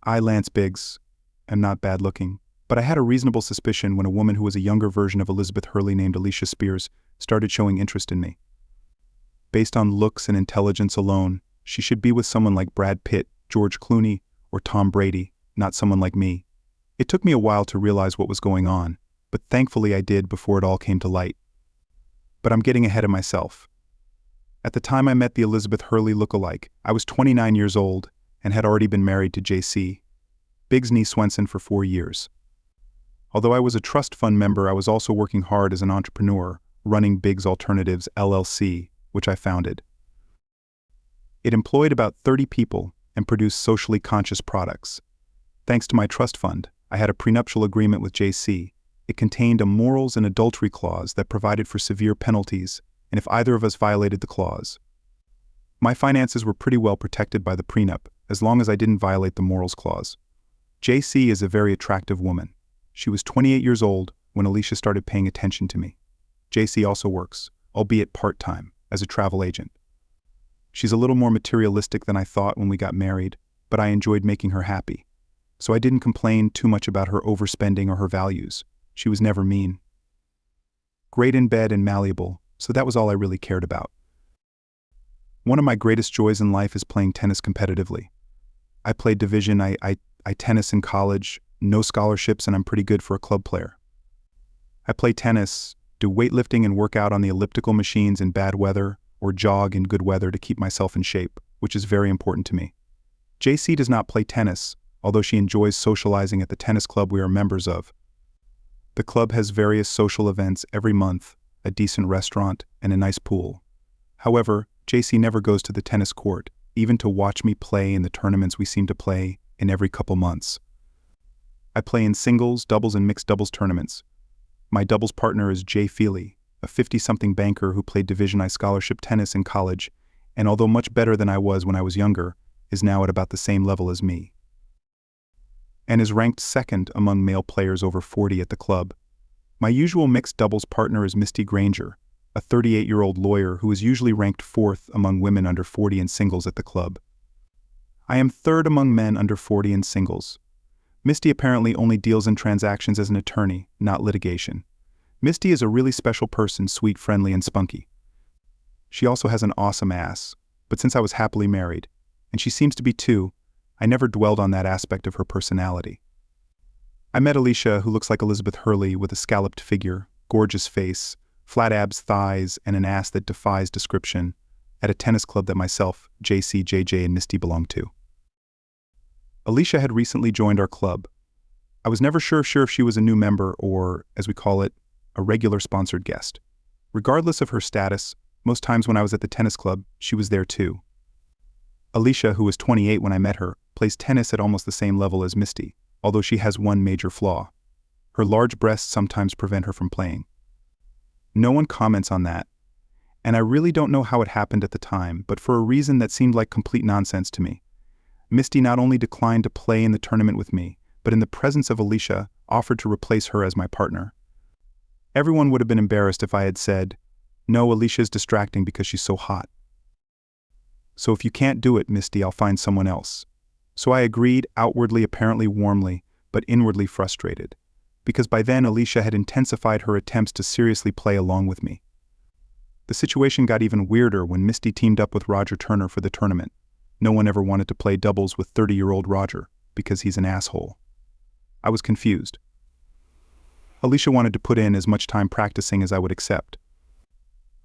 I, Lance Biggs, am not bad looking, but I had a reasonable suspicion when a woman who was a younger version of Elizabeth Hurley named Alicia Spears started showing interest in me. Based on looks and intelligence alone, she should be with someone like Brad Pitt, George Clooney, or Tom Brady, not someone like me. It took me a while to realize what was going on, but thankfully I did before it all came to light. But I'm getting ahead of myself. At the time I met the Elizabeth Hurley lookalike, I was 29 years old and had already been married to J.C. Biggs Nee Swenson for 4 years. Although I was a trust fund member, I was also working hard as an entrepreneur, running Biggs Alternatives LLC, which I founded. It employed about 30 people and produced socially conscious products. Thanks to my trust fund, I had a prenuptial agreement with J.C. It contained a morals and adultery clause that provided for severe penalties, and if either of us violated the clause. My finances were pretty well protected by the prenup, as long as I didn't violate the morals clause. J.C. is a very attractive woman. She was 28 years old when Alicia started paying attention to me. J.C. also works, albeit part-time, as a travel agent. She's a little more materialistic than I thought when we got married, but I enjoyed making her happy. So I didn't complain too much about her overspending or her values. She was never mean. Great in bed and malleable, so that was all I really cared about. One of my greatest joys in life is playing tennis competitively. I played division I tennis in college, no scholarships, and I'm pretty good for a club player. I play tennis, do weightlifting and work out on the elliptical machines in bad weather, or jog in good weather to keep myself in shape, which is very important to me. JC does not play tennis, although she enjoys socializing at the tennis club we are members of. The club has various social events every month, a decent restaurant, and a nice pool. However, JC never goes to the tennis court, even to watch me play in the tournaments we seem to play in every couple months. I play in singles, doubles, and mixed doubles tournaments. My doubles partner is Jay Feely, a 50-something banker who played Division I scholarship tennis in college, and although much better than I was when I was younger, is now at about the same level as me, and is ranked second among male players over 40 at the club. My usual mixed doubles partner is Misty Granger, a 38-year-old lawyer who is usually ranked 4th among women under 40 in singles at the club. I am 3rd among men under 40 in singles. Misty apparently only deals in transactions as an attorney, not litigation. Misty is a really special person, sweet, friendly, and spunky. She also has an awesome ass, but since I was happily married, and she seems to be too, I never dwelled on that aspect of her personality. I met Alicia, who looks like Elizabeth Hurley with a scalloped figure, gorgeous face, flat abs, thighs, and an ass that defies description, at a tennis club that myself, JC, JJ, and Misty belonged to. Alicia had recently joined our club. I was never sure if she was a new member or, as we call it, a regular sponsored guest. Regardless of her status, most times when I was at the tennis club, she was there too. Alicia, who was 28 when I met her, plays tennis at almost the same level as Misty, although she has one major flaw. Her large breasts sometimes prevent her from playing. No one comments on that, and I really don't know how it happened at the time, but for a reason that seemed like complete nonsense to me. Misty not only declined to play in the tournament with me, but in the presence of Alicia, offered to replace her as my partner. Everyone would have been embarrassed if I had said, "No, Alicia's distracting because she's so hot. So if you can't do it, Misty, I'll find someone else." So I agreed, outwardly apparently warmly, but inwardly frustrated, because by then Alicia had intensified her attempts to seriously play along with me. The situation got even weirder when Misty teamed up with Roger Turner for the tournament. No one ever wanted to play doubles with 30-year-old Roger, because he's an asshole. I was confused. Alicia wanted to put in as much time practicing as I would accept.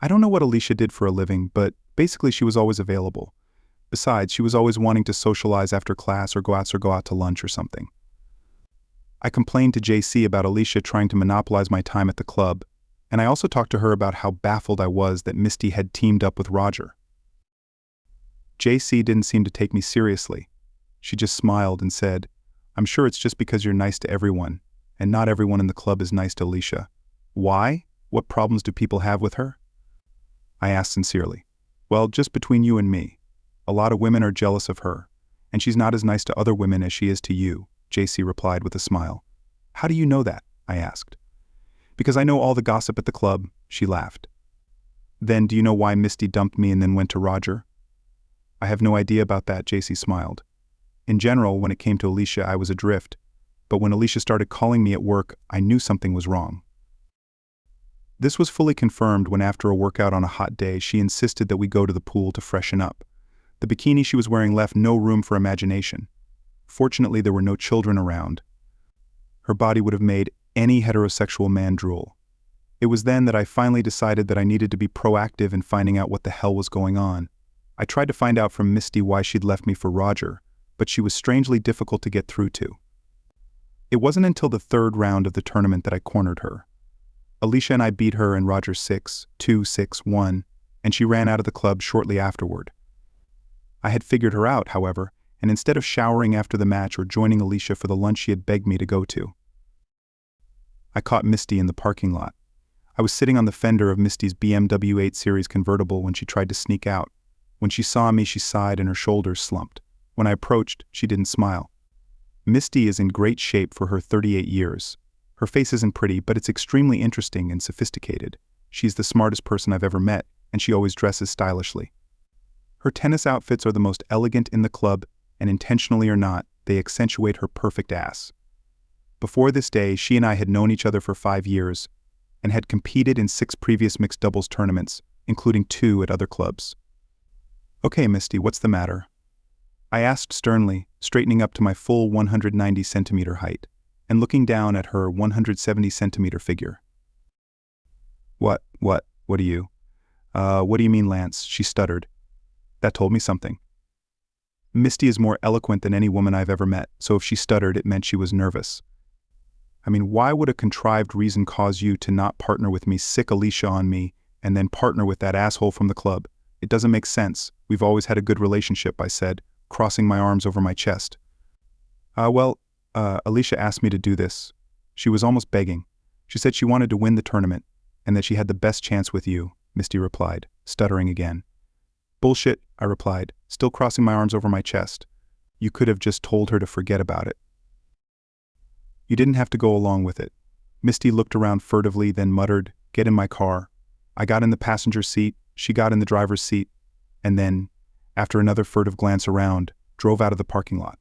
I don't know what Alicia did for a living, but basically she was always available. Besides, she was always wanting to socialize after class or go out to lunch or something. I complained to JC about Alicia trying to monopolize my time at the club, and I also talked to her about how baffled I was that Misty had teamed up with Roger. JC didn't seem to take me seriously. She just smiled and said, "I'm sure it's just because you're nice to everyone, and not everyone in the club is nice to Alicia." Why? What problems do people have with her? I asked sincerely. Well, just between you and me. A lot of women are jealous of her, and she's not as nice to other women as she is to you, JC replied with a smile. How do you know that? I asked. Because I know all the gossip at the club, she laughed. Then do you know why Misty dumped me and then went to Roger? I have no idea about that, JC smiled. In general, when it came to Alicia, I was adrift, but when Alicia started calling me at work, I knew something was wrong. This was fully confirmed when after a workout on a hot day, she insisted that we go to the pool to freshen up. The bikini she was wearing left no room for imagination. Fortunately, there were no children around. Her body would have made any heterosexual man drool. It was then that I finally decided that I needed to be proactive in finding out what the hell was going on. I tried to find out from Misty why she'd left me for Roger, but she was strangely difficult to get through to. It wasn't until the third round of the tournament that I cornered her. Alicia and I beat her in Roger's 6-2, 6-1, and she ran out of the club shortly afterward. I had figured her out, however, and instead of showering after the match or joining Alicia for the lunch she had begged me to go to, I caught Misty in the parking lot. I was sitting on the fender of Misty's BMW 8 Series convertible when she tried to sneak out. When she saw me, she sighed and her shoulders slumped. When I approached, she didn't smile. Misty is in great shape for her 38 years. Her face isn't pretty, but it's extremely interesting and sophisticated. She's the smartest person I've ever met, and she always dresses stylishly. Her tennis outfits are the most elegant in the club, and intentionally or not, they accentuate her perfect ass. Before this day, she and I had known each other for 5 years, and had competed in 6 previous mixed doubles tournaments, including 2 at other clubs. "Okay, Misty, what's the matter?" I asked sternly, straightening up to my full 190-centimeter height, and looking down at her 170-centimeter figure. What do you? What do you mean, Lance?" she stuttered. That told me something. Misty is more eloquent than any woman I've ever met, so if she stuttered, it meant she was nervous. I mean, why would a contrived reason cause you to not partner with me, sick Alicia on me, and then partner with that asshole from the club? It doesn't make sense. We've always had a good relationship, I said, crossing my arms over my chest. Alicia asked me to do this. She was almost begging. She said she wanted to win the tournament, and that she had the best chance with you, Misty replied, stuttering again. Bullshit, I replied, still crossing my arms over my chest. You could have just told her to forget about it. You didn't have to go along with it. Misty looked around furtively, then muttered, "Get in my car." I got in the passenger seat, she got in the driver's seat, and then, after another furtive glance around, drove out of the parking lot.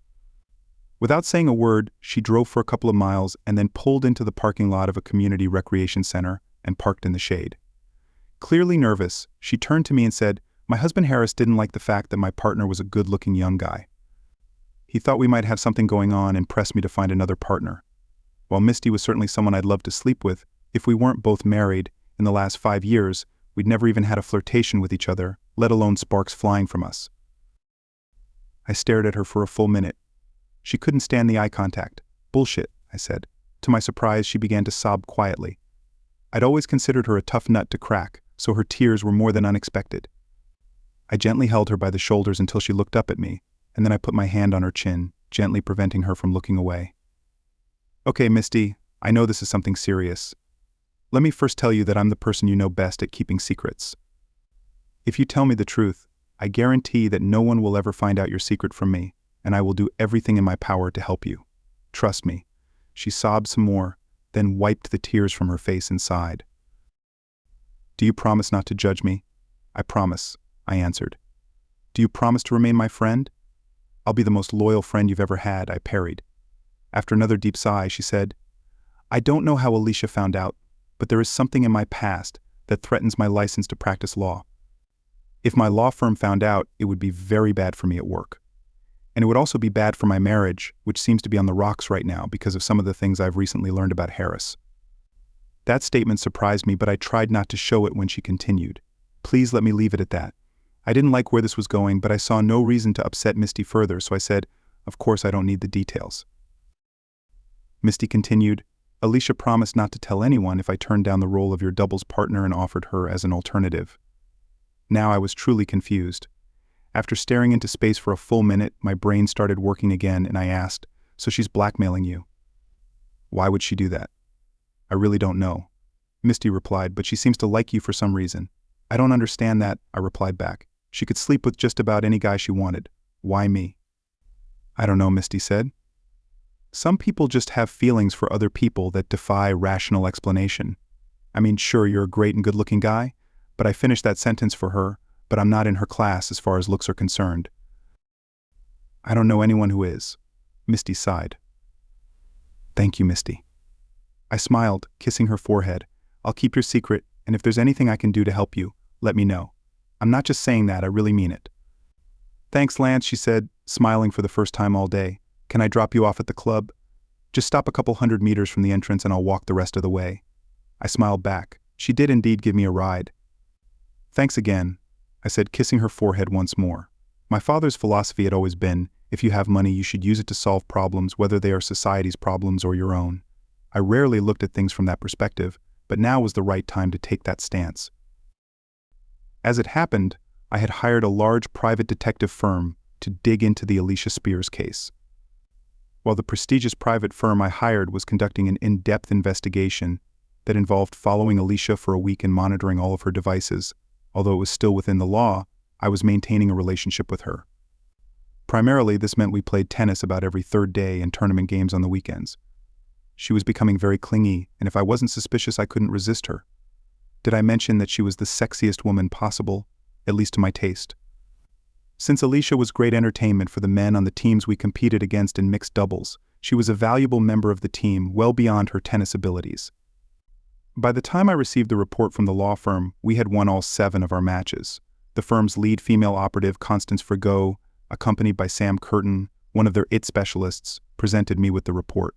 Without saying a word, she drove for a couple of miles and then pulled into the parking lot of a community recreation center and parked in the shade. Clearly nervous, she turned to me and said, "My husband Harris didn't like the fact that my partner was a good-looking young guy. He thought we might have something going on and pressed me to find another partner. While Misty was certainly someone I'd love to sleep with, if we weren't both married, in the last 5 years, we'd never even had a flirtation with each other, let alone sparks flying from us." I stared at her for a full minute. She couldn't stand the eye contact. "Bullshit," I said. To my surprise, she began to sob quietly. I'd always considered her a tough nut to crack, so her tears were more than unexpected. I gently held her by the shoulders until she looked up at me, and then I put my hand on her chin, gently preventing her from looking away. "Okay, Misty, I know this is something serious. Let me first tell you that I'm the person you know best at keeping secrets. If you tell me the truth, I guarantee that no one will ever find out your secret from me, and I will do everything in my power to help you. Trust me." She sobbed some more, then wiped the tears from her face and sighed. "Do you promise not to judge me?" "I promise," I answered. "Do you promise to remain my friend?" "I'll be the most loyal friend you've ever had," I parried. After another deep sigh, she said, "I don't know how Alicia found out, but there is something in my past that threatens my license to practice law. If my law firm found out, it would be very bad for me at work. And it would also be bad for my marriage, which seems to be on the rocks right now because of some of the things I've recently learned about Harris." That statement surprised me, but I tried not to show it when she continued. "Please let me leave it at that. I didn't like where this was going, but I saw no reason to upset Misty further, so I said, of course I don't need the details." Misty continued, "Alicia promised not to tell anyone if I turned down the role of your doubles partner and offered her as an alternative." Now I was truly confused. After staring into space for a full minute, my brain started working again, and I asked, "So she's blackmailing you?" "Why would she do that?" "I really don't know," Misty replied, "but she seems to like you for some reason." "I don't understand that," I replied back. "She could sleep with just about any guy she wanted. Why me?" "I don't know," Misty said. "Some people just have feelings for other people that defy rational explanation. I mean, sure, you're a great and good-looking guy, but I finished that sentence for her, but I'm not in her class as far as looks are concerned." I don't know anyone who is. Misty sighed. Thank you, Misty. I smiled, kissing her forehead. I'll keep your secret, and if there's anything I can do to help you, let me know. I'm not just saying that, I really mean it. Thanks, Lance, she said, smiling for the first time all day. Can I drop you off at the club? Just stop a couple 100 meters from the entrance and I'll walk the rest of the way. I smiled back. She did indeed give me a ride. Thanks again, I said, kissing her forehead once more. My father's philosophy had always been, if you have money, you should use it to solve problems, whether they are society's problems or your own. I rarely looked at things from that perspective, but now was the right time to take that stance. As it happened, I had hired a large private detective firm to dig into the Alicia Spears case. While the prestigious private firm I hired was conducting an in-depth investigation that involved following Alicia for a week and monitoring all of her devices, although it was still within the law, I was maintaining a relationship with her. Primarily, this meant we played tennis about every third day and tournament games on the weekends. She was becoming very clingy, and if I wasn't suspicious, I couldn't resist her. Did I mention that she was the sexiest woman possible, at least to my taste? Since Alicia was great entertainment for the men on the teams we competed against in mixed doubles, she was a valuable member of the team well beyond her tennis abilities. By the time I received the report from the law firm, we had won all 7 of our matches. The firm's lead female operative, Constance Frigo, accompanied by Sam Curtin, one of their IT specialists, presented me with the report.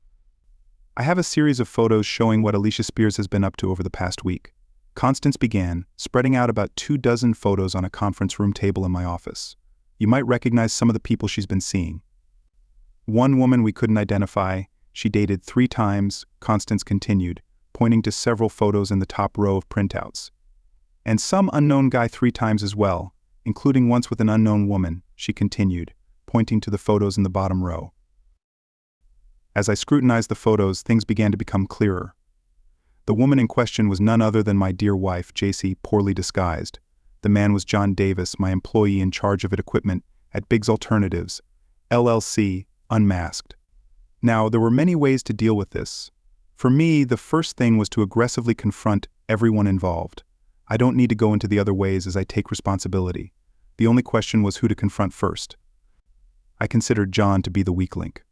I have a series of photos showing what Alicia Spears has been up to over the past week. Constance began, spreading out about 24 photos on a conference room table in my office. You might recognize some of the people she's been seeing. One woman we couldn't identify, she dated 3 times, Constance continued, pointing to several photos in the top row of printouts. And some unknown guy 3 times as well, including once with an unknown woman, she continued, pointing to the photos in the bottom row. As I scrutinized the photos, things began to become clearer. The woman in question was none other than my dear wife, JC, poorly disguised. The man was John Davis, my employee in charge of equipment at Biggs Alternatives, LLC, unmasked. Now, there were many ways to deal with this. For me, the first thing was to aggressively confront everyone involved. I don't need to go into the other ways as I take responsibility. The only question was who to confront first. I considered John to be the weak link.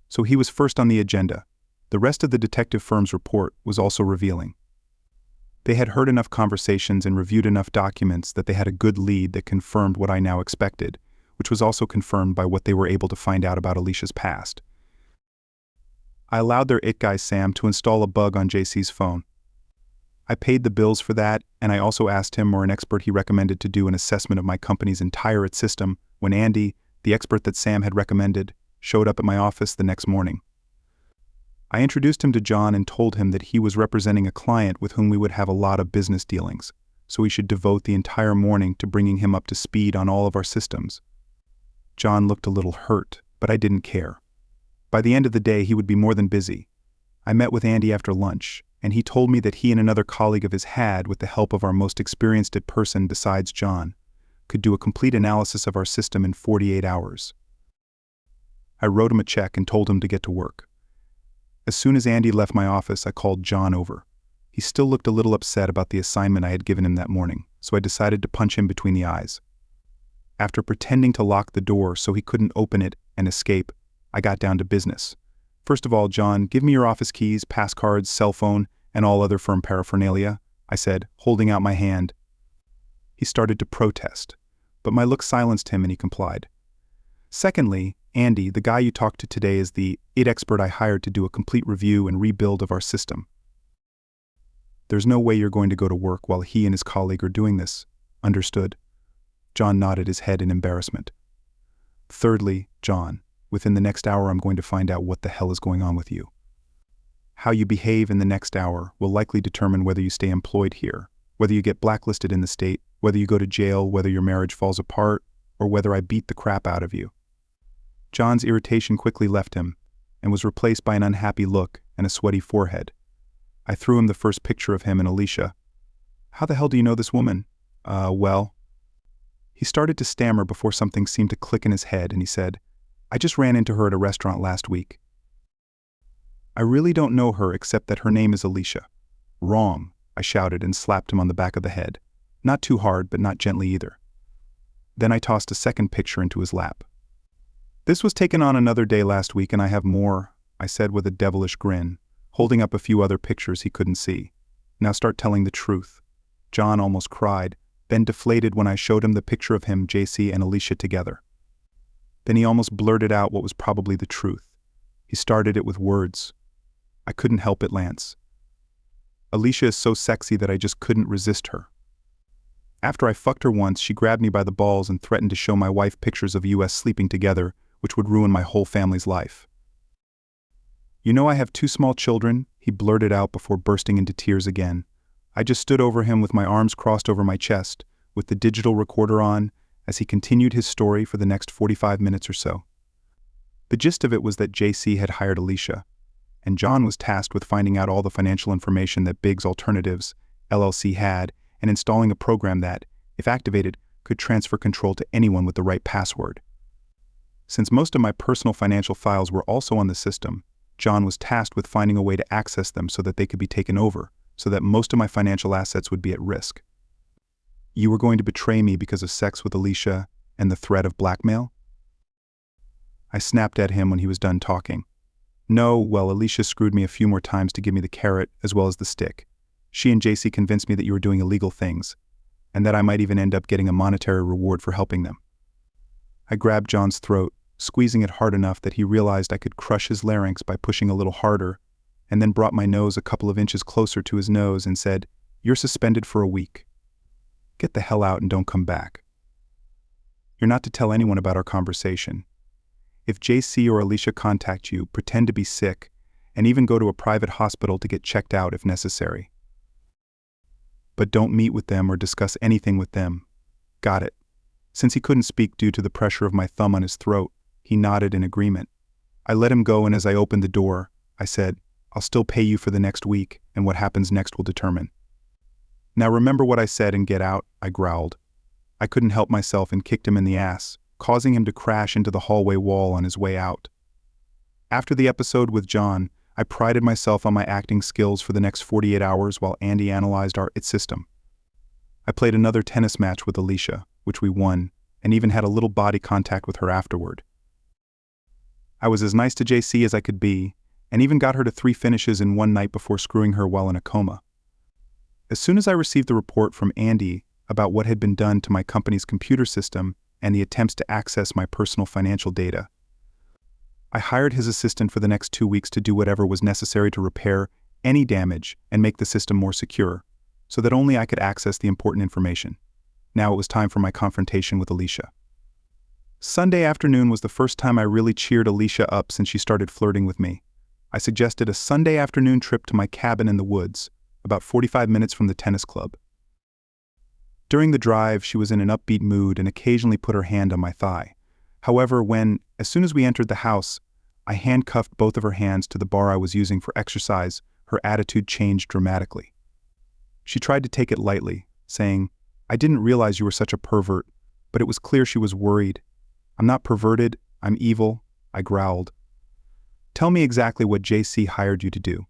So he was first on the agenda. The rest of the detective firm's report was also revealing. They had heard enough conversations and reviewed enough documents that they had a good lead that confirmed what I now expected, which was also confirmed by what they were able to find out about Alicia's past. I allowed their IT guy Sam to install a bug on JC's phone. I paid the bills for that, and I also asked him or an expert he recommended to do an assessment of my company's entire IT system when Andy, the expert that Sam had recommended, showed up at my office the next morning. I introduced him to John and told him that he was representing a client with whom we would have a lot of business dealings, so we should devote the entire morning to bringing him up to speed on all of our systems. John looked a little hurt, but I didn't care. By the end of the day, he would be more than busy. I met with Andy after lunch, and he told me that he and another colleague of his had, with the help of our most experienced IT person besides John, could do a complete analysis of our system in 48 hours. I wrote him a check and told him to get to work. As soon as Andy left my office, I called John over. He still looked a little upset about the assignment I had given him that morning, so I decided to punch him between the eyes. After pretending to lock the door so he couldn't open it and escape, I got down to business. First of all, John, give me your office keys, pass cards, cell phone, and all other firm paraphernalia, I said, holding out my hand. He started to protest, but my look silenced him and he complied. Secondly, Andy, the guy you talked to today, is the IT expert I hired to do a complete review and rebuild of our system. There's no way you're going to go to work while he and his colleague are doing this. Understood? John nodded his head in embarrassment. Thirdly, John, within the next hour I'm going to find out what the hell is going on with you. How you behave in the next hour will likely determine whether you stay employed here, whether you get blacklisted in the state, whether you go to jail, whether your marriage falls apart, or whether I beat the crap out of you. John's irritation quickly left him and was replaced by an unhappy look and a sweaty forehead. I threw him the first picture of him and Alicia. How the hell do you know this woman? Well. He started to stammer before something seemed to click in his head and he said, I just ran into her at a restaurant last week. I really don't know her except that her name is Alicia. Wrong, I shouted and slapped him on the back of the head. Not too hard, but not gently either. Then I tossed a second picture into his lap. This was taken on another day last week and I have more, I said with a devilish grin, holding up a few other pictures he couldn't see. Now start telling the truth. John almost cried, then deflated when I showed him the picture of him, JC, and Alicia together. Then he almost blurted out what was probably the truth. He started it with words. I couldn't help it, Lance. Alicia is so sexy that I just couldn't resist her. After I fucked her once, she grabbed me by the balls and threatened to show my wife pictures of us sleeping together, which would ruin my whole family's life. You know I have 2 small children, he blurted out before bursting into tears again. I just stood over him with my arms crossed over my chest, with the digital recorder on, as he continued his story for the next 45 minutes or so. The gist of it was that JC had hired Alicia, and John was tasked with finding out all the financial information that Biggs Alternatives, LLC had, and installing a program that, if activated, could transfer control to anyone with the right password. Since most of my personal financial files were also on the system, John was tasked with finding a way to access them so that they could be taken over, so that most of my financial assets would be at risk. You were going to betray me because of sex with Alicia and the threat of blackmail? I snapped at him when he was done talking. No, well, Alicia screwed me a few more times to give me the carrot as well as the stick. She and JC convinced me that you were doing illegal things, and that I might even end up getting a monetary reward for helping them. I grabbed John's throat, squeezing it hard enough that he realized I could crush his larynx by pushing a little harder, and then brought my nose a couple of inches closer to his nose and said, "You're suspended for a week. Get the hell out and don't come back. You're not to tell anyone about our conversation. If JC or Alicia contact you, pretend to be sick, and even go to a private hospital to get checked out if necessary. But don't meet with them or discuss anything with them. Got it?" Since he couldn't speak due to the pressure of my thumb on his throat, he nodded in agreement. I let him go, and as I opened the door, I said, "I'll still pay you for the next week, and what happens next will determine." "Now remember what I said and get out," I growled. I couldn't help myself and kicked him in the ass, causing him to crash into the hallway wall on his way out. After the episode with John, I prided myself on my acting skills for the next 48 hours while Andy analyzed our IT system. I played another tennis match with Alicia, which we won, and even had a little body contact with her afterward. I was as nice to JC as I could be, and even got her to 3 finishes in one night before screwing her while in a coma. As soon as I received the report from Andy about what had been done to my company's computer system and the attempts to access my personal financial data, I hired his assistant for the next 2 weeks to do whatever was necessary to repair any damage and make the system more secure, so that only I could access the important information. Now it was time for my confrontation with Alicia. Sunday afternoon was the first time I really cheered Alicia up since she started flirting with me. I suggested a Sunday afternoon trip to my cabin in the woods, about 45 minutes from the tennis club. During the drive, she was in an upbeat mood and occasionally put her hand on my thigh. However, as soon as we entered the house, I handcuffed both of her hands to the bar I was using for exercise, her attitude changed dramatically. She tried to take it lightly, saying, "I didn't realize you were such a pervert," but it was clear she was worried. "I'm not perverted, I'm evil," I growled. "Tell me exactly what JC hired you to do."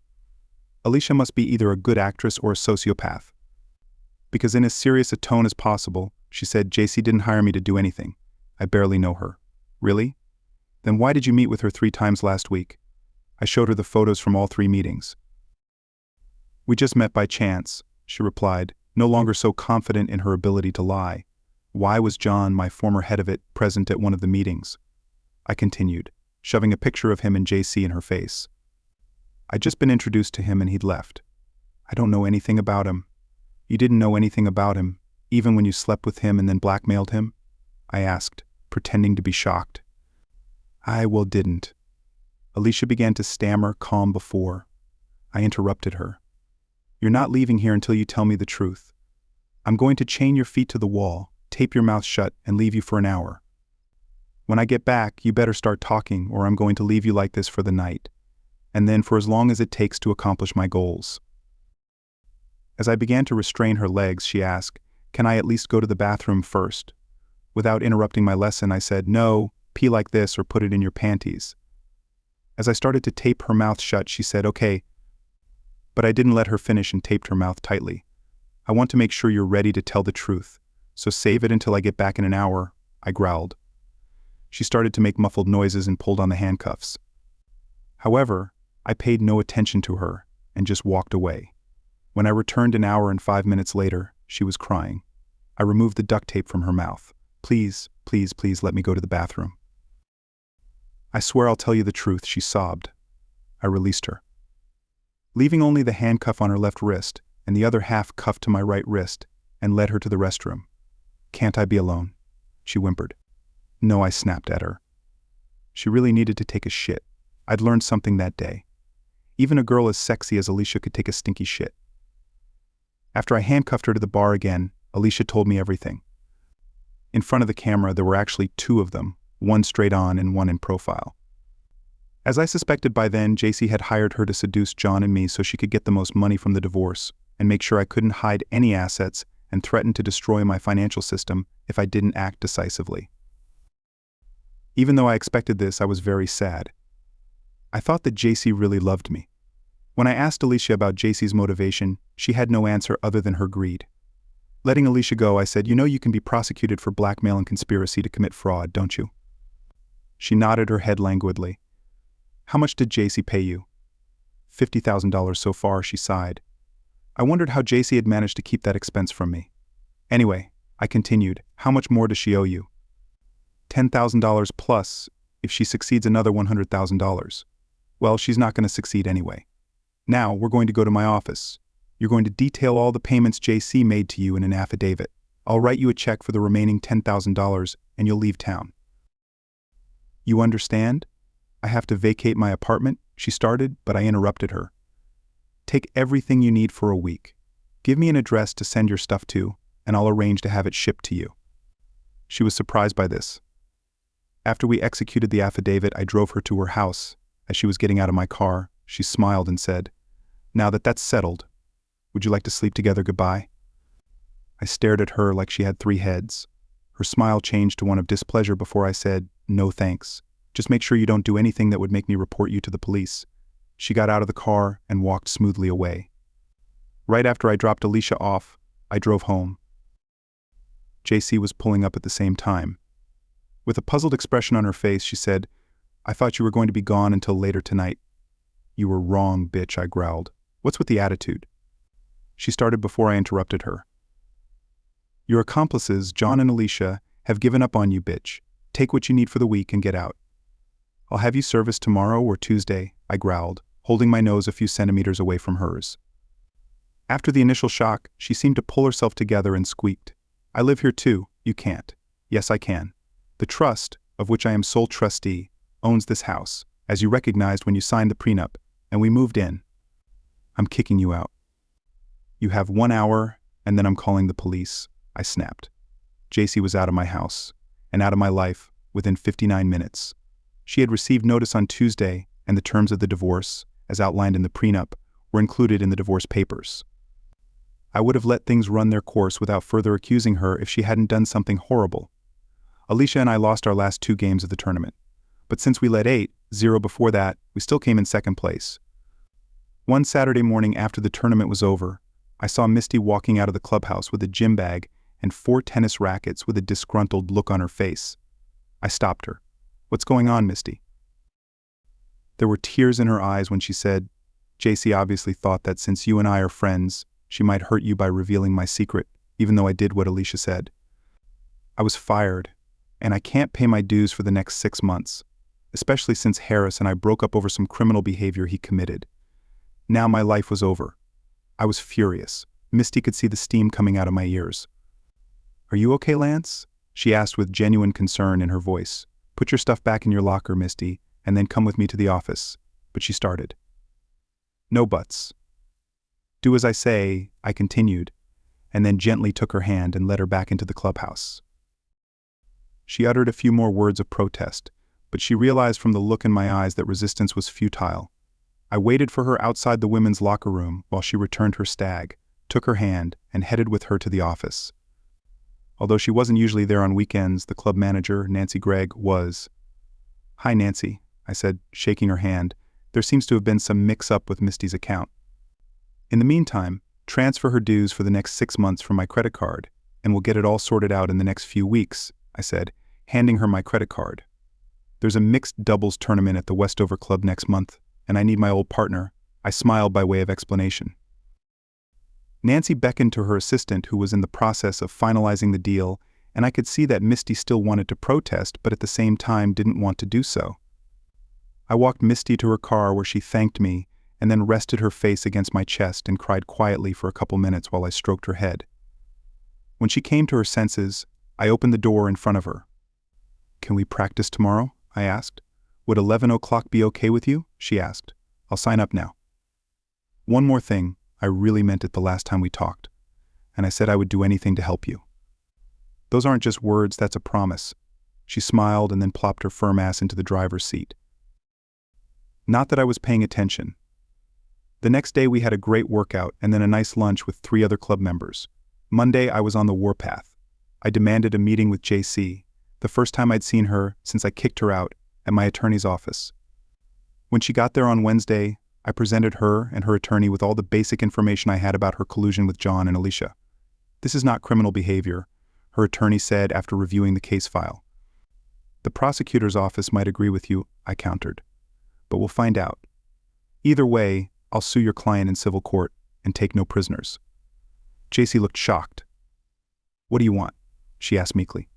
Alicia must be either a good actress or a sociopath. Because in as serious a tone as possible, she said, "JC didn't hire me to do anything. I barely know her." "Really? Then why did you meet with her 3 times last week?" I showed her the photos from all 3 meetings. "We just met by chance," she replied, no longer so confident in her ability to lie. "Why was John, my former head of it, present at one of the meetings?" I continued, shoving a picture of him and JC in her face. "I'd just been introduced to him and he'd left. I don't know anything about him." "You didn't know anything about him, even when you slept with him and then blackmailed him?" I asked, pretending to be shocked. Well, didn't." Alicia began to stammer, calm before. I interrupted her. "You're not leaving here until you tell me the truth. I'm going to chain your feet to the wall, tape your mouth shut, and leave you for an hour. When I get back, you better start talking or I'm going to leave you like this for the night, and then for as long as it takes to accomplish my goals." As I began to restrain her legs, she asked, "Can I at least go to the bathroom first?" Without interrupting my lesson, I said, "No, pee like this or put it in your panties." As I started to tape her mouth shut, she said, "Okay," but I didn't let her finish and taped her mouth tightly. "I want to make sure you're ready to tell the truth, so save it until I get back in an hour," I growled. She started to make muffled noises and pulled on the handcuffs. However, I paid no attention to her and just walked away. When I returned an hour and 5 minutes later, she was crying. I removed the duct tape from her mouth. "Please, please, please let me go to the bathroom." "I swear I'll tell you the truth," she sobbed. I released her, leaving only the handcuff on her left wrist and the other half cuffed to my right wrist, and led her to the restroom. "Can't I be alone?" she whimpered. "No," I snapped at her. She really needed to take a shit. I'd learned something that day. Even a girl as sexy as Alicia could take a stinky shit. After I handcuffed her to the bar again, Alicia told me everything. In front of the camera, there were actually 2 of them, one straight on and one in profile. As I suspected by then, JC had hired her to seduce John and me so she could get the most money from the divorce and make sure I couldn't hide any assets and threaten to destroy my financial system if I didn't act decisively. Even though I expected this, I was very sad. I thought that JC really loved me. When I asked Alicia about JC's motivation, she had no answer other than her greed. Letting Alicia go, I said, "You know you can be prosecuted for blackmail and conspiracy to commit fraud, don't you?" She nodded her head languidly. "How much did JC pay you?" $50,000 so far," she sighed. I wondered how JC had managed to keep that expense from me. "Anyway," I continued, "how much more does she owe you?" $10,000 plus, if she succeeds another $100,000. Well, she's not going to succeed anyway. Now, we're going to go to my office. You're going to detail all the payments JC made to you in an affidavit. I'll write you a check for the remaining $10,000 and you'll leave town. You understand? I have to vacate my apartment, she started, but I interrupted her. Take everything you need for a week. Give me an address to send your stuff to, and I'll arrange to have it shipped to you. She was surprised by this. After we executed the affidavit, I drove her to her house. As she was getting out of my car, she smiled and said, "Now that that's settled, would you like to sleep together goodbye?" I stared at her like she had 3 heads. Her smile changed to one of displeasure before I said, "No thanks. Just make sure you don't do anything that would make me report you to the police." She got out of the car and walked smoothly away. Right after I dropped Alicia off, I drove home. JC was pulling up at the same time. With a puzzled expression on her face, she said, "I thought you were going to be gone until later tonight." "You were wrong, bitch," I growled. "What's with the attitude?" She started before I interrupted her. "Your accomplices, John and Alicia, have given up on you, bitch. Take what you need for the week and get out." "I'll have you serviced tomorrow or Tuesday," I growled, holding my nose a few centimeters away from hers. After the initial shock, she seemed to pull herself together and squeaked, "I live here too, you can't." "Yes, I can. The trust, of which I am sole trustee, owns this house, as you recognized when you signed the prenup, and we moved in. I'm kicking you out." "You have 1 hour, and then I'm calling the police," I snapped. JC was out of my house, and out of my life, within 59 minutes. She had received notice on Tuesday, and the terms of the divorce, as outlined in the prenup, were included in the divorce papers. I would have let things run their course without further accusing her if she hadn't done something horrible. Alicia and I lost our last 2 games of the tournament, but since we led 8-0 before that, we still came in second place. One Saturday morning after the tournament was over, I saw Misty walking out of the clubhouse with a gym bag and 4 tennis rackets with a disgruntled look on her face. I stopped her. "What's going on, Misty?" There were tears in her eyes when she said, "JC obviously thought that since you and I are friends, she might hurt you by revealing my secret, even though I did what Alicia said. I was fired, and I can't pay my dues for the next 6 months, especially since Harris and I broke up over some criminal behavior he committed. Now my life was over. I was furious. Misty could see the steam coming out of my ears. "Are you okay, Lance?" she asked with genuine concern in her voice. "Put your stuff back in your locker, Misty, and then come with me to the office." But she started. "No buts." "Do as I say," I continued, and then gently took her hand and led her back into the clubhouse. She uttered a few more words of protest, but she realized from the look in my eyes that resistance was futile. I waited for her outside the women's locker room while she returned her stag, took her hand, and headed with her to the office. Although she wasn't usually there on weekends, the club manager, Nancy Gregg, was. "Hi, Nancy," I said, shaking her hand. "There seems to have been some mix-up with Misty's account. In the meantime, transfer her dues for the next 6 months from my credit card, and we'll get it all sorted out in the next few weeks," I said, handing her my credit card. There's a mixed doubles tournament at the Westover Club next month, and I need my old partner. I smiled by way of explanation. Nancy beckoned to her assistant, who was in the process of finalizing the deal, and I could see that Misty still wanted to protest but at the same time didn't want to do so. I walked Misty to her car where she thanked me and then rested her face against my chest and cried quietly for a couple minutes while I stroked her head. When she came to her senses, I opened the door in front of her. "Can we practice tomorrow?" I asked. "Would 11 o'clock be okay with you?" she asked. "I'll sign up now." "One more thing, I really meant it the last time we talked, and I said I would do anything to help you." "Those aren't just words, that's a promise." She smiled and then plopped her firm ass into the driver's seat. Not that I was paying attention. The next day we had a great workout and then a nice lunch with 3 other club members. Monday I was on the warpath. I demanded a meeting with JC, the first time I'd seen her since I kicked her out, at my attorney's office. When she got there on Wednesday, I presented her and her attorney with all the basic information I had about her collusion with John and Alicia. "This is not criminal behavior," her attorney said after reviewing the case file. "The prosecutor's office might agree with you," I countered, "but we'll find out. Either way, I'll sue your client in civil court and take no prisoners." JC looked shocked. "What do you want?" she asked meekly.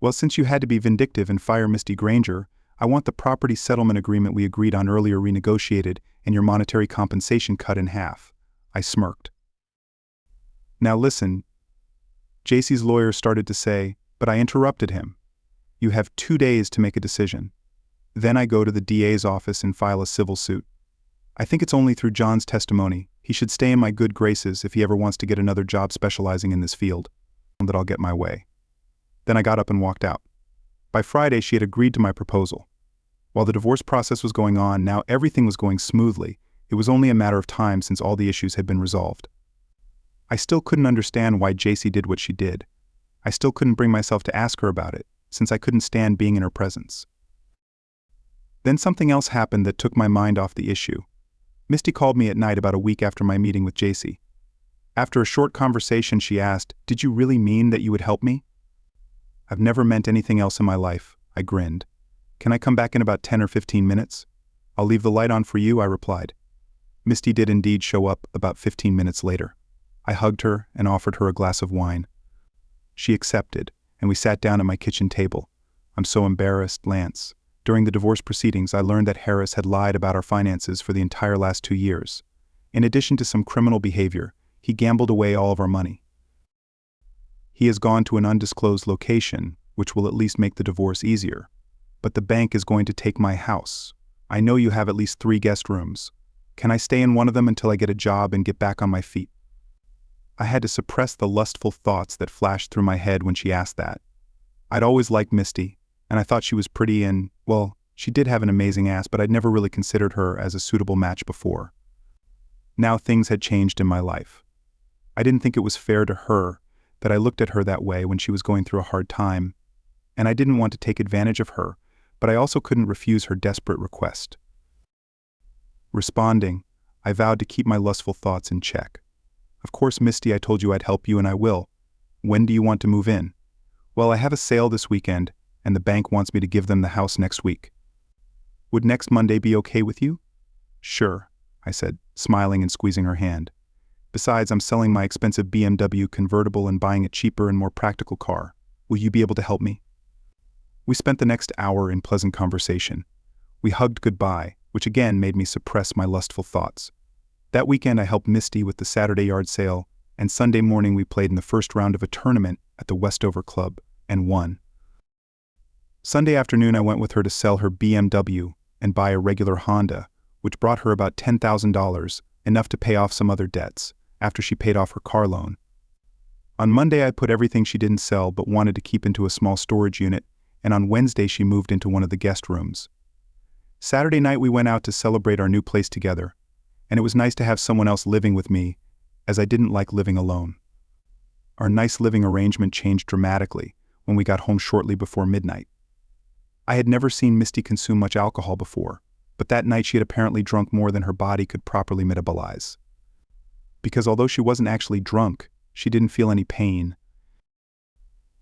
"Well, since you had to be vindictive and fire Misty Granger, I want the property settlement agreement we agreed on earlier renegotiated and your monetary compensation cut in half." I smirked. "Now listen," JC's lawyer started to say, but I interrupted him. "You have 2 days to make a decision. Then I go to the DA's office and file a civil suit. I think it's only through John's testimony. He should stay in my good graces if he ever wants to get another job specializing in this field, that I'll get my way." Then I got up and walked out. By Friday, she had agreed to my proposal. While the divorce process was going on, now everything was going smoothly. It was only a matter of time since all the issues had been resolved. I still couldn't understand why JC did what she did. I still couldn't bring myself to ask her about it, since I couldn't stand being in her presence. Then something else happened that took my mind off the issue. Misty called me at night about a week after my meeting with JC. After a short conversation, she asked, "Did you really mean that you would help me?" "I've never meant anything else in my life," I grinned. "Can I come back in about 10 or 15 minutes? "I'll leave the light on for you," I replied. Misty did indeed show up about 15 minutes later. I hugged her and offered her a glass of wine. She accepted, and we sat down at my kitchen table. "I'm so embarrassed, Lance. During the divorce proceedings, I learned that Harris had lied about our finances for the entire last 2 years. In addition to some criminal behavior, he gambled away all of our money. He has gone to an undisclosed location, which will at least make the divorce easier. But the bank is going to take my house. I know you have at least 3 guest rooms. Can I stay in one of them until I get a job and get back on my feet?" I had to suppress the lustful thoughts that flashed through my head when she asked that. I'd always liked Misty, and I thought she was pretty and, well, she did have an amazing ass, but I'd never really considered her as a suitable match before. Now things had changed in my life. I didn't think it was fair to her that I looked at her that way when she was going through a hard time, and I didn't want to take advantage of her, but I also couldn't refuse her desperate request. Responding, I vowed to keep my lustful thoughts in check. "Of course, Misty, I told you I'd help you, and I will. When do you want to move in?" "Well, I have a sale this weekend, and the bank wants me to give them the house next week." "Would next Monday be okay with you?" "Sure," I said, smiling and squeezing her hand. "Besides, I'm selling my expensive BMW convertible and buying a cheaper and more practical car. Will you be able to help me?" We spent the next hour in pleasant conversation. We hugged goodbye, which again made me suppress my lustful thoughts. That weekend I helped Misty with the Saturday yard sale, and Sunday morning we played in the first round of a tournament at the Westover Club, and won. Sunday afternoon I went with her to sell her BMW and buy a regular Honda, which brought her about $10,000, enough to pay off some other debts, after she paid off her car loan. On Monday I put everything she didn't sell but wanted to keep into a small storage unit, and on Wednesday she moved into one of the guest rooms. Saturday night we went out to celebrate our new place together, and it was nice to have someone else living with me, as I didn't like living alone. Our nice living arrangement changed dramatically when we got home shortly before midnight. I had never seen Misty consume much alcohol before, but that night she had apparently drunk more than her body could properly metabolize. Because although she wasn't actually drunk, she didn't feel any pain.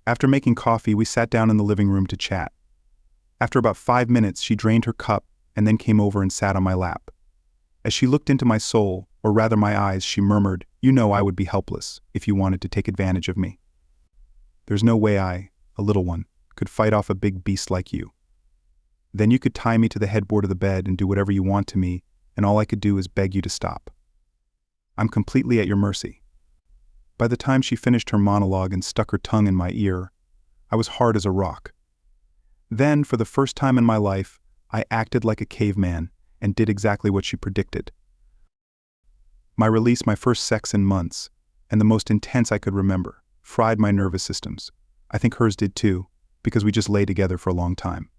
After making coffee, we sat down in the living room to chat. After about 5 minutes, she drained her cup and then came over and sat on my lap. As she looked into my soul, or rather my eyes, she murmured, "You know I would be helpless if you wanted to take advantage of me. There's no way I, a little one, could fight off a big beast like you. Then you could tie me to the headboard of the bed and do whatever you want to me, and all I could do is beg you to stop. I'm completely at your mercy." By the time she finished her monologue and stuck her tongue in my ear, I was hard as a rock. Then, for the first time in my life, I acted like a caveman and did exactly what she predicted. My release, my first sex in months, and the most intense I could remember, fried my nervous systems. I think hers did too, because we just lay together for a long time.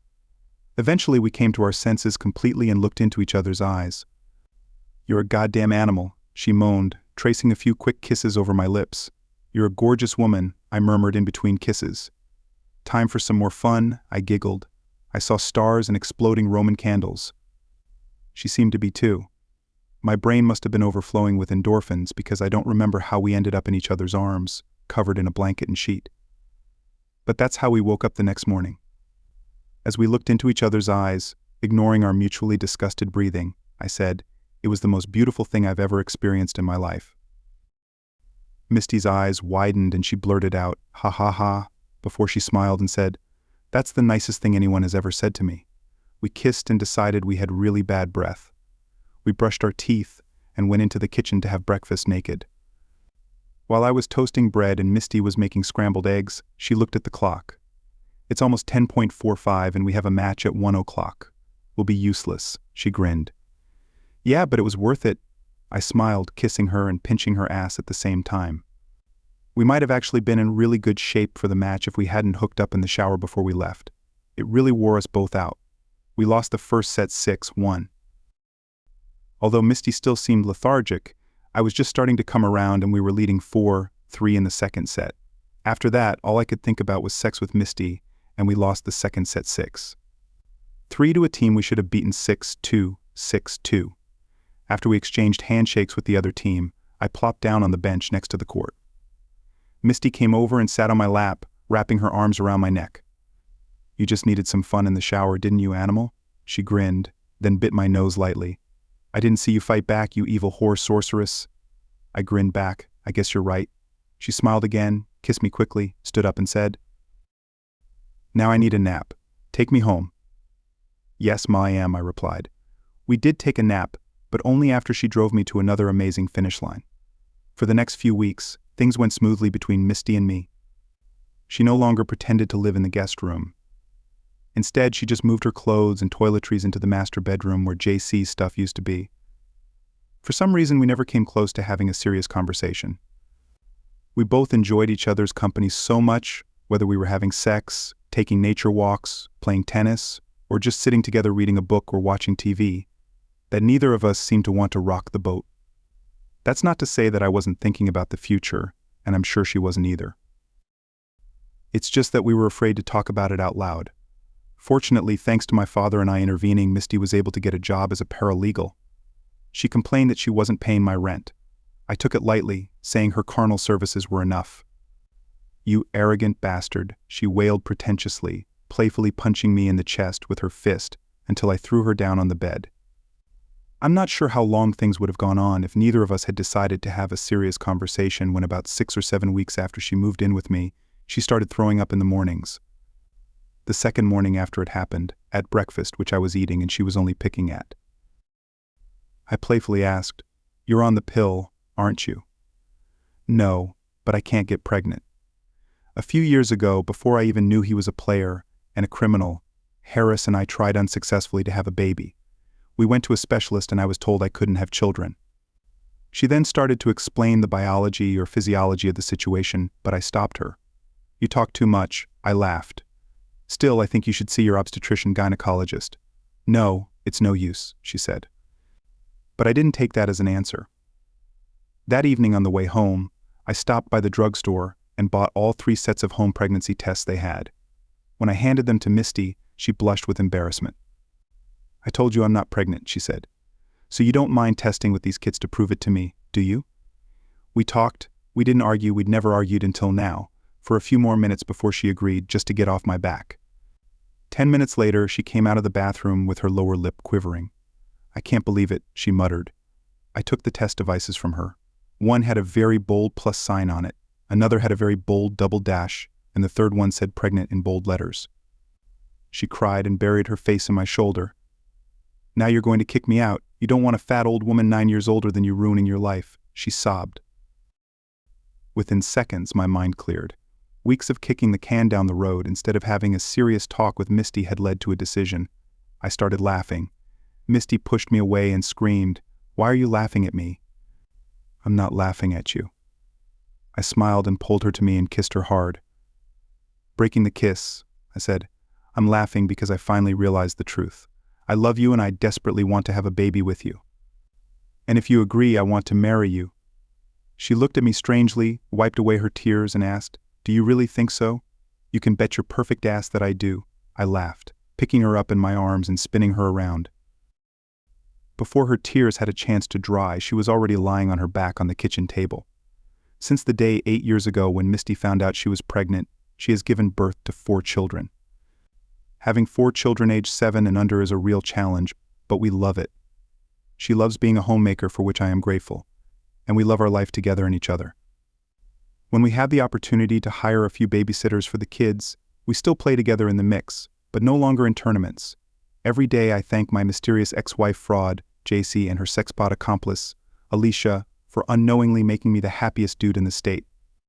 Eventually we came to our senses completely and looked into each other's eyes. "You're a goddamn animal," she moaned, tracing a few quick kisses over my lips. "You're a gorgeous woman," I murmured in between kisses. "Time for some more fun," I giggled. I saw stars and exploding Roman candles. She seemed to be too. My brain must have been overflowing with endorphins because I don't remember how we ended up in each other's arms, covered in a blanket and sheet. But that's how we woke up the next morning. As we looked into each other's eyes, ignoring our mutually disgusted breathing, I said, "It was the most beautiful thing I've ever experienced in my life." Misty's eyes widened and she blurted out, "Ha ha ha," before she smiled and said, "That's the nicest thing anyone has ever said to me." We kissed and decided we had really bad breath. We brushed our teeth and went into the kitchen to have breakfast naked. While I was toasting bread and Misty was making scrambled eggs, she looked at the clock. "It's almost 10:45 and we have a match at 1 o'clock. We'll be useless," she grinned. "Yeah, but it was worth it." I smiled, kissing her and pinching her ass at the same time. We might have actually been in really good shape for the match if we hadn't hooked up in the shower before we left. It really wore us both out. We lost the first set 6-1. Although Misty still seemed lethargic, I was just starting to come around and we were leading 4-3 in the second set. After that, all I could think about was sex with Misty, and we lost the second set 6-3 to a team we should have beaten 6-2, 6-2. After we exchanged handshakes with the other team, I plopped down on the bench next to the court. Misty came over and sat on my lap, wrapping her arms around my neck. "You just needed some fun in the shower, didn't you, animal?" She grinned, then bit my nose lightly. "I didn't see you fight back, you evil whore sorceress." I grinned back. "I guess you're right." She smiled again, kissed me quickly, stood up and said, "Now I need a nap. Take me home." "Yes, Ma, I am," I replied. We did take a nap, but only after she drove me to another amazing finish line. For the next few weeks, things went smoothly between Misty and me. She no longer pretended to live in the guest room. Instead, she just moved her clothes and toiletries into the master bedroom where JC's stuff used to be. For some reason, we never came close to having a serious conversation. We both enjoyed each other's company so much, whether we were having sex, taking nature walks, playing tennis, or just sitting together reading a book or watching TV, that neither of us seemed to want to rock the boat. That's not to say that I wasn't thinking about the future, and I'm sure she wasn't either. It's just that we were afraid to talk about it out loud. Fortunately, thanks to my father and I intervening, Misty was able to get a job as a paralegal. She complained that she wasn't paying my rent. I took it lightly, saying her carnal services were enough. "You arrogant bastard," she wailed pretentiously, playfully punching me in the chest with her fist until I threw her down on the bed. I'm not sure how long things would have gone on if neither of us had decided to have a serious conversation when about 6 or 7 weeks after she moved in with me, she started throwing up in the mornings. The second morning after it happened, at breakfast, which I was eating and she was only picking at. I playfully asked, "You're on the pill, aren't you?" "No, but I can't get pregnant." A few years ago, before I even knew he was a player and a criminal, Harris and I tried unsuccessfully to have a baby. We went to a specialist and I was told I couldn't have children. She then started to explain the biology or physiology of the situation, but I stopped her. "You talk too much," I laughed. "Still, I think you should see your obstetrician-gynecologist." "No, it's no use," she said. But I didn't take that as an answer. That evening on the way home, I stopped by the drugstore and bought all 3 sets of home pregnancy tests they had. When I handed them to Misty, she blushed with embarrassment. "I told you I'm not pregnant," she said. "So you don't mind testing with these kits to prove it to me, do you?" We talked. We didn't argue. We'd never argued until now, for a few more minutes before she agreed, just to get off my back. 10 minutes later, she came out of the bathroom with her lower lip quivering. "I can't believe it," she muttered. I took the test devices from her. One had a very bold plus sign on it, another had a very bold double dash, and the third one said pregnant in bold letters. She cried and buried her face in my shoulder. "Now you're going to kick me out. You don't want a fat old woman 9 years older than you ruining your life," she sobbed. Within seconds, my mind cleared. Weeks of kicking the can down the road instead of having a serious talk with Misty had led to a decision. I started laughing. Misty pushed me away and screamed, "Why are you laughing at me?" "I'm not laughing at you." I smiled and pulled her to me and kissed her hard. Breaking the kiss, I said, "I'm laughing because I finally realized the truth. I love you and I desperately want to have a baby with you. And if you agree, I want to marry you." She looked at me strangely, wiped away her tears, and asked, "Do you really think so?" "You can bet your perfect ass that I do." I laughed, picking her up in my arms and spinning her around. Before her tears had a chance to dry, she was already lying on her back on the kitchen table. Since the day 8 years ago when Misty found out she was pregnant, she has given birth to 4 children. Having 4 children aged 7 and under is a real challenge, but we love it. She loves being a homemaker, for which I am grateful, and we love our life together and each other. When we have the opportunity to hire a few babysitters for the kids, we still play together in the mix, but no longer in tournaments. Every day I thank my mysterious ex-wife fraud, JC, and her sexbot accomplice, Alicia, for unknowingly making me the happiest dude in the state.